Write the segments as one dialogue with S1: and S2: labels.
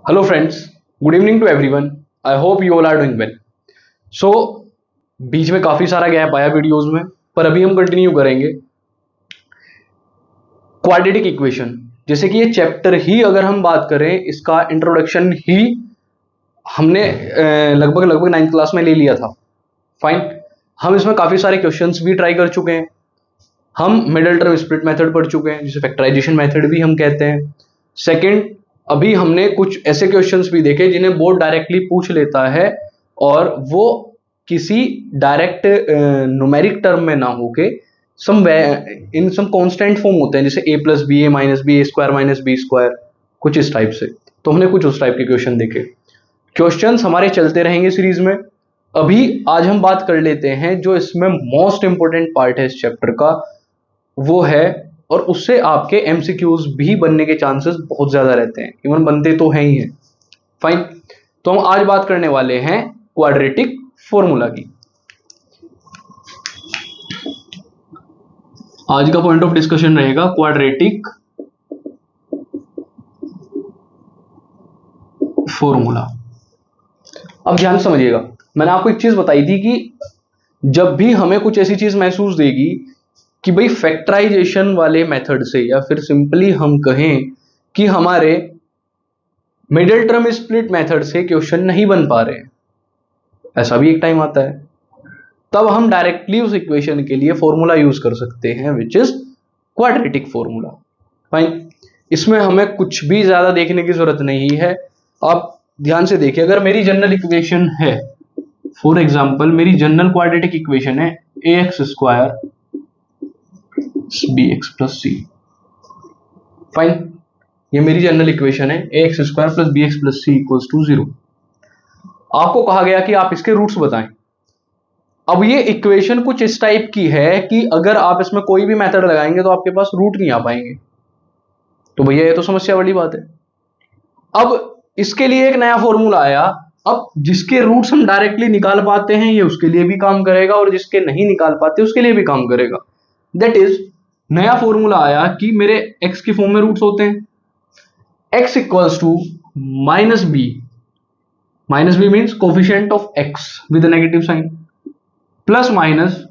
S1: Hello friends, good evening to everyone. I hope you all are doing well. So बीच में काफी सारा gap आया videos में, पर अभी हम कंटिन्यू करेंगे क्वाड्रेटिक इक्वेशन। जैसे कि ये चैप्टर ही अगर हम बात करें, इसका इंट्रोडक्शन ही हमने लगभग लगभग 9th क्लास में ले लिया था। फाइन, हम इसमें काफी सारे क्वेश्चंस भी ट्राई कर चुके हैं। हम मिडिल टर्म स्प्लिट मेथड पढ़ चुके हैं, जिसे फैक्टराइजेशन मेथड भी हम कहते हैं। सेकंड, अभी हमने कुछ ऐसे क्वेश्चंस भी देखे जिन्हें बोर्ड डायरेक्टली पूछ लेता है और वो किसी डायरेक्ट न्यूमेरिक टर्म में ना होके इन सम कांस्टेंट फॉर्म होते हैं, जैसे a plus b a minus b a square minus b square, कुछ इस टाइप से। तो हमने कुछ उस टाइप के क्वेश्चन देखे। क्वेश्चंस हमारे चलते रहेंगे सीरीज में। अभी आज हम बात कर लेते हैं जो इसमें मोस्ट इंपॉर्टेंट पार्ट है इस चैप्टर का, वो है, और उससे आपके एमसीक्यूज भी बनने के चांसेस बहुत ज्यादा रहते हैं, इवन बनते तो हैं ही हैं। फाइन, तो हम आज बात करने वाले हैं क्वाड्रेटिक फॉर्मूला की। आज का पॉइंट ऑफ डिस्कशन रहेगा क्वाड्रेटिक फॉर्मूला। अब ध्यान समझिएगा, मैंने आपको एक चीज बताई थी कि जब भी हमें कुछ ऐसी चीज महसूस देगी कि भाई फैक्टराइजेशन वाले मेथड से, या फिर सिंपली हम कहें कि हमारे मिडिल टर्म स्प्लिट मेथड से क्वेश्चन नहीं बन पा रहे हैं, ऐसा भी एक टाइम आता है, तब हम डायरेक्टली उस इक्वेशन के लिए फॉर्मूला यूज कर सकते हैं, which is quadratic formula. Fine, इसमें हमें कुछ भी ज्यादा देखने की जरूरत नहीं है। आप ध्यान से देखिए, अगर मेरी जनरल इक्वेशन है, फॉर एग्जाम्पल मेरी जनरल क्वाड्रेटिक इक्वेशन है A X square B X plus C. Fine, ये मेरी जनरल इक्वेशन है A X square plus B X plus C equals to 0। आपको कहा गया कि आप इसके रूट्स बताएं। अब ये इक्वेशन कुछ इस टाइप की है कि अगर आप इसमें कोई भी मेथड लगाएंगे तो आपके पास रूट नहीं आ पाएंगे। तो भैया ये तो समस्या वाली बात है। अब इसके लिए एक नया फॉर्मूला आया। अब जिसके रूट्स हम डायरेक्टली निकाल पाते हैं ये उसके लिए भी काम करेगा, और जिसके नहीं निकाल पाते उसके लिए भी काम करेगा। दैट इज, नया फॉर्मूला आया कि मेरे x की फॉर्म में रूट्स होते हैं, x equals to minus b means coefficient of x with negative sign, plus minus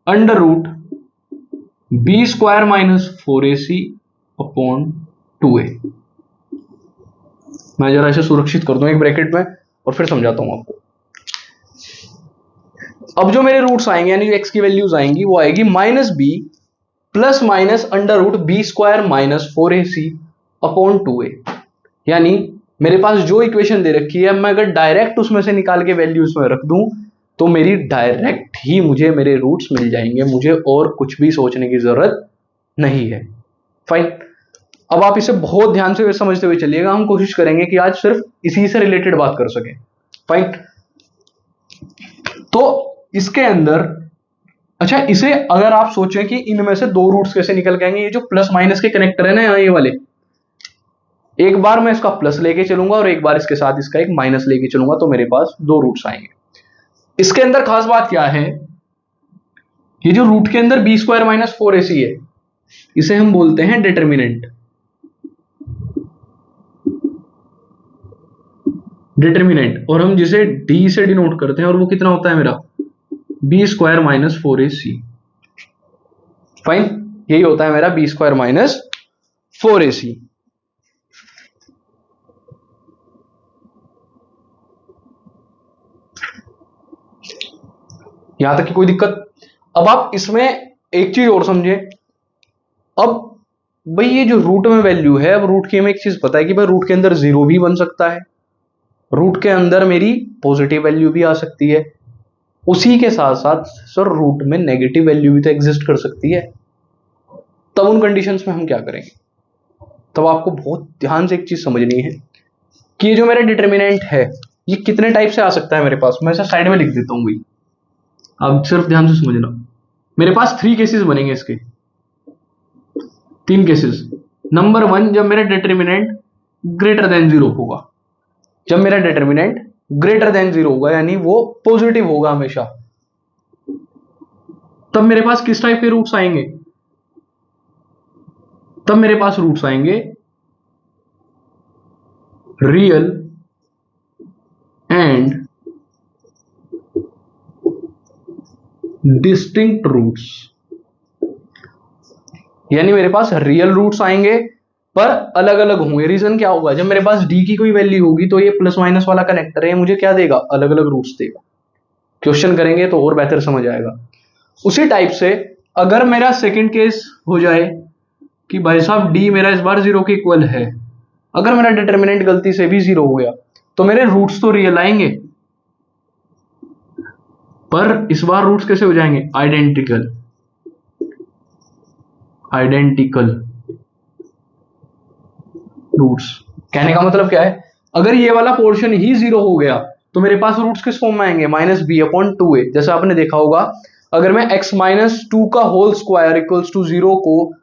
S1: under root b square minus 4ac upon 2a। मैं जरा इसे सुरक्षित कर दूं एक ब्रैकेट में और फिर समझाता हूं आपको। अब जो मेरे रूट्स आएंगे यानी जो x की वैल्यूज आएंगी वो आएगी minus b plus minus under root b square minus 4ac upon 2a। यानी मेरे पास जो इक्वेशन दे रखी है, मैं अगर डायरेक्ट उसमें से निकाल के वैल्यूज में रख दूं तो मेरी डायरेक्ट ही मुझे मेरे रूट्स मिल जाएंगे, मुझे और कुछ भी सोचने की जरूरत नहीं है। फाइन, अब आप इसे बहुत ध्यान से समझते हुए चलिएगा। हम कोशिश करेंगे कि आज सिर्फ इसी से रिलेटेड बात कर सके। फाइन, तो इसके अंदर, अच्छा, इसे अगर आप सोचें कि इनमें से दो रूट्स कैसे निकल के आएंगे, ये जो प्लस माइनस के कनेक्टर है ना यहाँ ये वाले, एक बार मैं इसका प्लस लेके चलूंगा और एक बार इसके साथ इसका एक माइनस लेके चलूंगा, तो मेरे पास दो रूट्स आएंगे। इसके अंदर खास बात क्या है, ये जो रूट के अंदर बी स्क्वायर माइनस 4ac है, इसे हम बोलते हैं डिटर्मिनेंट। और हम जिसे डी से डिनोट करते हैं, और वो कितना होता है मेरा B square minus 4ac। Fine, यही होता है मेरा बी स्क्वायर माइनस 4ac। यहां तक की कोई दिक्कत? अब आप इसमें एक चीज और समझे। अब भाई ये जो रूट में वैल्यू है, अब रूट की हमें एक चीज पता है कि भाई रूट के अंदर 0 भी बन सकता है, रूट के अंदर मेरी पॉजिटिव वैल्यू भी आ सकती है, उसी के साथ साथ सर रूट में नेगेटिव वैल्यू भी तो एग्जिस्ट कर सकती है। तब उन कंडीशंस में हम क्या करेंगे? तब आपको बहुत ध्यान से एक चीज समझनी है कि ये जो मेरा डिटर्मिनेंट है ये कितने टाइप से आ सकता है मेरे पास। मैं इसे साइड में लिख देता हूं भाई, अब सिर्फ ध्यान से समझना। मेरे पास 3 केसेस बनेंगे इसके, 3 केसेस। नंबर 1, जब मेरा डिटर्मिनेंट ग्रेटर देन 0 होगा। जब मेरा डिटर्मिनेंट ग्रेटर देन 0 होगा यानी वो पॉजिटिव होगा हमेशा, तब मेरे पास किस टाइप के रूट्स आएंगे? तब मेरे पास रूट्स आएंगे रियल एंड डिस्टिंक्ट रूट्स। यानी मेरे पास रियल रूट्स आएंगे पर अलग अलग होंगे। रीजन क्या होगा, जब मेरे पास डी की कोई वैल्यू होगी तो ये प्लस माइनस वाला कनेक्टर है, मुझे क्या देगा, अलग अलग रूट्स देगा। क्वेश्चन करेंगे तो और बेहतर समझ आएगा। उसी टाइप से अगर मेरा सेकंड केस हो जाए कि भाई साहब डी मेरा इस बार 0 के इक्वल है, अगर मेरा डिटर्मिनेंट गलती से भी 0 हो गया तो मेरे रूट्स तो रियल आएंगे, पर इस बार रूट्स कैसे हो जाएंगे, आइडेंटिकल। Identical roots. कहने का मतलब क्या है, अगर ये वाला पोर्शन ही 0 हो गया तो मेरे पास रूट्स किस फॉर्म में आएंगे, -b/2a। जैसे आपने देखा होगा, अगर मैं x-2 का होल स्क्वायर इक्वल्स टू 0 को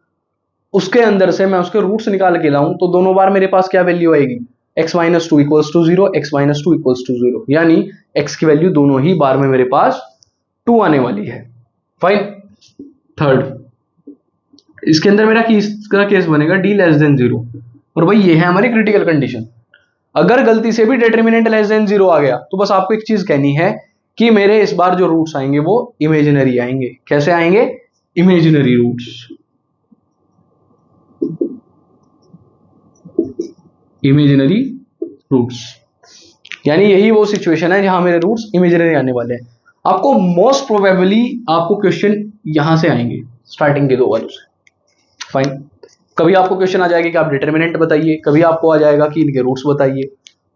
S1: उसके अंदर से मैं उसके रूट्स निकाल के लाऊं तो दोनों बार मेरे पास क्या वैल्यू आएगी, x-2 equals to 0, x-2 equals to 0, यानी x की वैल्यू दोनों ही बार में मेरे पास 2 आने वाली है। फाइन। थर्ड, इसके अंदर मेरा किसका केस बनेगा, d लेस देन 0। और भाई ये है हमारी क्रिटिकल कंडीशन। अगर गलती से भी डिटरमिनेंट लेस देन 0 आ गया तो बस आपको एक चीज कहनी है कि मेरे इस बार जो रूट्स आएंगे वो इमेजिनरी आएंगे। कैसे आएंगे, इमेजिनरी रूट्स। इमेजिनरी रूट्स यानी यही वो सिचुएशन है जहां मेरे रूट्स इमेजिनरी आने वाले हैं। आपको मोस्ट प्रोबेबली आपको क्वेश्चन यहां से आएंगे, स्टार्टिंग के 2 वालों से। फाइन। कभी आपको क्वेश्चन आ जाएगा कि आप डिटरमिनेंट बताइए, कभी आपको आ जाएगा कि इनके रूट्स बताइए।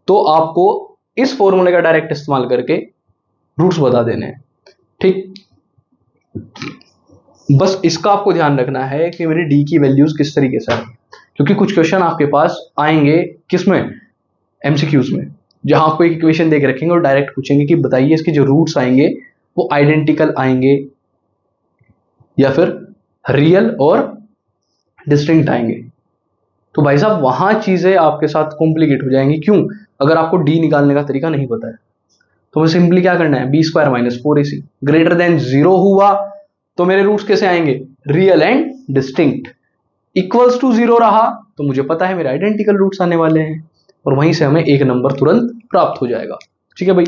S1: तो आपको इस फॉर्मूले का डायरेक्ट इस्तेमाल करके रूट्स बता देने हैं। ठीक, बस इसका आपको ध्यान रखना है कि मेरी डी की वैल्यूज किस तरीके से आएंगे, क्योंकि कुछ क्वेश्चन आपके पास आएंगे किसमें, एमसीक्यूज में, जहां आपको एक इक्वेशन देके रखेंगे और डायरेक्ट पूछेंगे कि बताइए इसके जो रूट्स आएंगे वो आइडेंटिकल आएंगे या फिर रियल और डिस्टिंक्ट आएंगे। तो भाई साहब वहां चीजें आपके साथ कॉम्प्लिकेट हो जाएंगी। क्यों, अगर आपको डी निकालने का तरीका नहीं पता है तो मुझे सिंपली क्या करना है, b² - 4ac ग्रेटर देन 0 हुआ तो मेरे रूट्स कैसे आएंगे, real and distinct. Equals to 0 रहा तो मुझे पता है मेरे आइडेंटिकल रूट्स आने वाले हैं और वहीं से हमें एक नंबर तुरंत प्राप्त हो जाएगा। ठीक है भाई,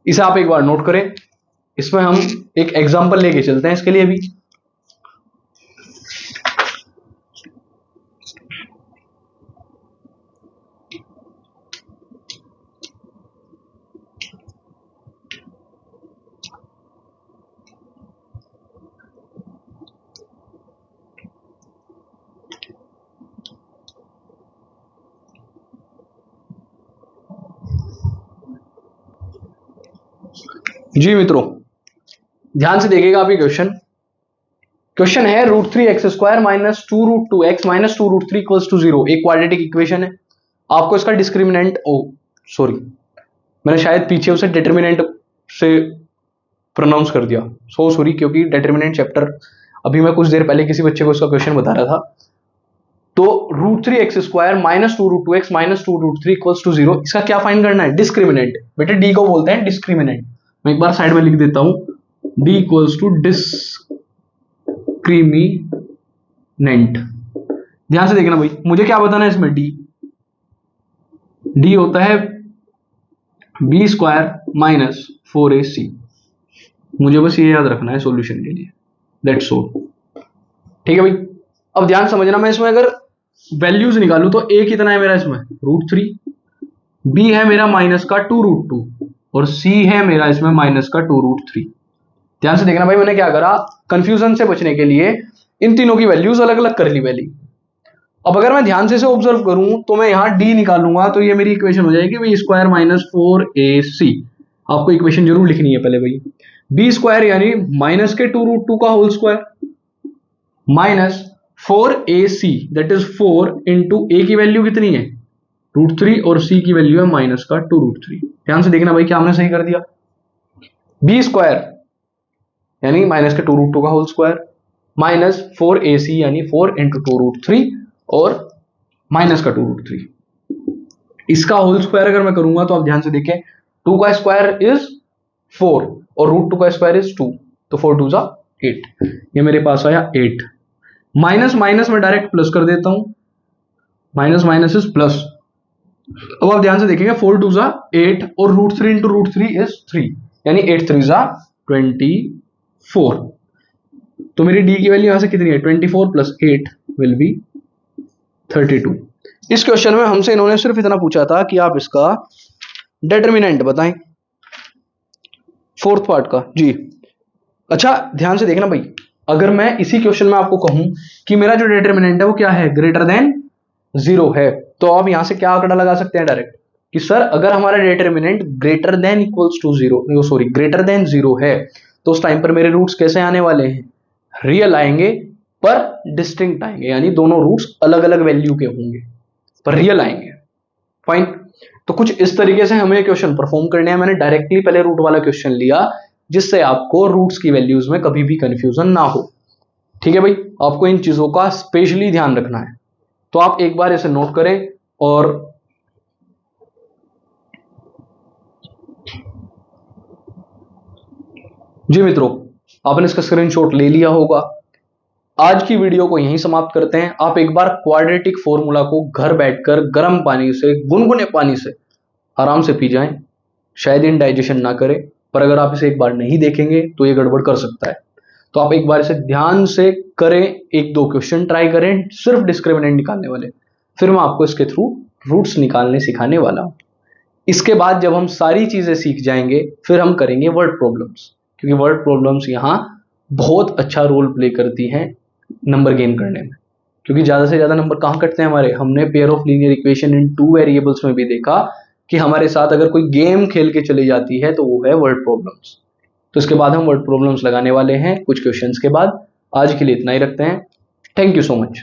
S1: इसे आप एक बार नोट करें। इसमें हम एक एग्जाम्पल लेके चलते हैं इसके लिए भी। जी मित्रों, ध्यान से देखिएगा आप ये क्वेश्चन है √3x² - 2√2x - 2√3 = 0। एक क्वाड्रेटिक इक्वेशन है। आपको इसका डिस्क्रिमिनेंट, सॉरी मैंने शायद पीछे उसे डिटर्मिनेंट से प्रोनाउंस कर दिया, सो सॉरी, क्योंकि डिटर्मिनेंट चैप्टर अभी मैं कुछ देर पहले किसी बच्चे को इसका क्वेश्चन बता रहा था। तो √3x² - 2√2x - 2√3 = 0, इसका क्या फाइंड करना है, डिस्क्रिमिनेंट। बेटे डी को बोलते हैं डिस्क्रिमिनेंट। मैं एक बार साइड में लिख देता हूं, d = डिस्क्रिमिनेंट। ध्यान से देखना भाई, मुझे क्या बताना है इसमें, d होता है b² - 4ac। मुझे बस ये याद रखना है सॉल्यूशन के लिए, दैट्स ऑल। ठीक है भाई, अब ध्यान समझना, मैं इसमें अगर वैल्यूज निकालूं तो a कितना है मेरा इसमें, √3, b है मेरा माइनस का 2√2 और c है मेरा इसमें माइनस का 2√3। ध्यान से देखना भाई, मैंने क्या करा, कंफ्यूजन से बचने के लिए इन तीनों की वैल्यूज अलग अलग कर ली पहले। अब अगर मैं ध्यान से इसे ऑब्जर्व करूं तो मैं यहां d निकालूंगा तो ये मेरी इक्वेशन हो जाएगी b² - 4ac। आपको इक्वेशन जरूर लिखनी है पहले भाई। b² यानी माइनस के 2√2 का whole square minus 4ac, that is 4 into a की वैल्यू कितनी है, √3 और c की वैल्यू है माइनस का 2√3। ध्यान से देखना भाई, क्या हमने सही कर दिया, b² यानी माइनस के 2√2 का होल स्क्वायर माइनस 4ac यानी 4 इंटू 2√3 और माइनस का 2√3। इसका होल स्क्वायर अगर मैं करूंगा तो आप ध्यान से देखें, 2 का स्क्वायर इज 4 और √2 का स्क्वायर इज 2, तो 4 2 जा 8, ये मेरे पास आया 8। माइनस माइनस में डायरेक्ट प्लस कर देता हूं, माइनस माइनस इज प्लस, अब आप ध्यान से देखेंगे 4 2 जा 8 और √3 इंटू √3 इज 3, यानी 8 3 जा 24। तो मेरी डी की वैल्यू यहां से कितनी है 24 प्लस 8 विल बी 32। इस क्वेश्चन में हमसे इन्होंने सिर्फ इतना पूछा था कि आप इसका डिटर्मिनेंट बताएं, फोर्थ पार्ट का जी। अच्छा ध्यान से देखना भाई, अगर मैं इसी क्वेश्चन में आपको कहूं कि मेरा जो डिटर्मिनेंट है वो क्या है, ग्रेटर देन 0 है, तो आप यहां से क्या आंकड़ा लगा सकते हैं डायरेक्ट कि सर अगर हमारा determinant greater than equals to 0, sorry greater than 0 है, तो उस टाइम पर मेरे रूट्स कैसे आने वाले हैं, रियल आएंगे पर डिस्टिंक्ट आएंगे, यानी दोनों रूट्स अलग अलग वैल्यू के होंगे पर रियल आएंगे। फाइन, तो कुछ इस तरीके से हमें क्वेश्चन परफॉर्म करने हैं। मैंने डायरेक्टली पहले रूट वाला क्वेश्चन लिया जिससे आपको रूट्स की वैल्यूज में कभी भी कंफ्यूजन ना हो। ठीक है भाई, आपको इन चीजों का स्पेशली ध्यान रखना है, तो आप एक बार इसे नोट करें। और जी मित्रों, आपने इसका स्क्रीनशॉट ले लिया होगा। आज की वीडियो को यहीं समाप्त करते हैं। आप एक बार क्वाड्रेटिक फॉर्मूला को घर बैठकर गर्म पानी से, गुनगुने पानी से आराम से पी जाएं, शायद इनडाइजेशन ना करे, पर अगर आप इसे एक बार नहीं देखेंगे तो ये गड़बड़ कर सकता है। तो आप एक बार इसे ध्यान से करें, एक दो क्वेश्चन ट्राई करें सिर्फ डिस्क्रिमिनेंट निकालने वाले, फिर मैं आपको इसके थ्रू रूट्स निकालने सिखाने वाला हूं। इसके बाद जब हम सारी चीजें सीख जाएंगे फिर हम करेंगे वर्ड प्रॉब्लम्स, क्योंकि वर्ड प्रॉब्लम्स यहाँ बहुत अच्छा रोल प्ले करती हैं नंबर गेन करने में। क्योंकि ज्यादा से ज्यादा नंबर कहाँ कटते हैं हमारे, हमने pair of linear equation in 2 variables में भी देखा कि हमारे साथ अगर कोई गेम खेल के चली जाती है तो वो है वर्ड प्रॉब्लम्स। तो इसके बाद हम वर्ड प्रॉब्लम्स लगाने वाले हैं कुछ क्वेश्चंस के बाद। आज के लिए इतना ही रखते हैं। Thank you so much.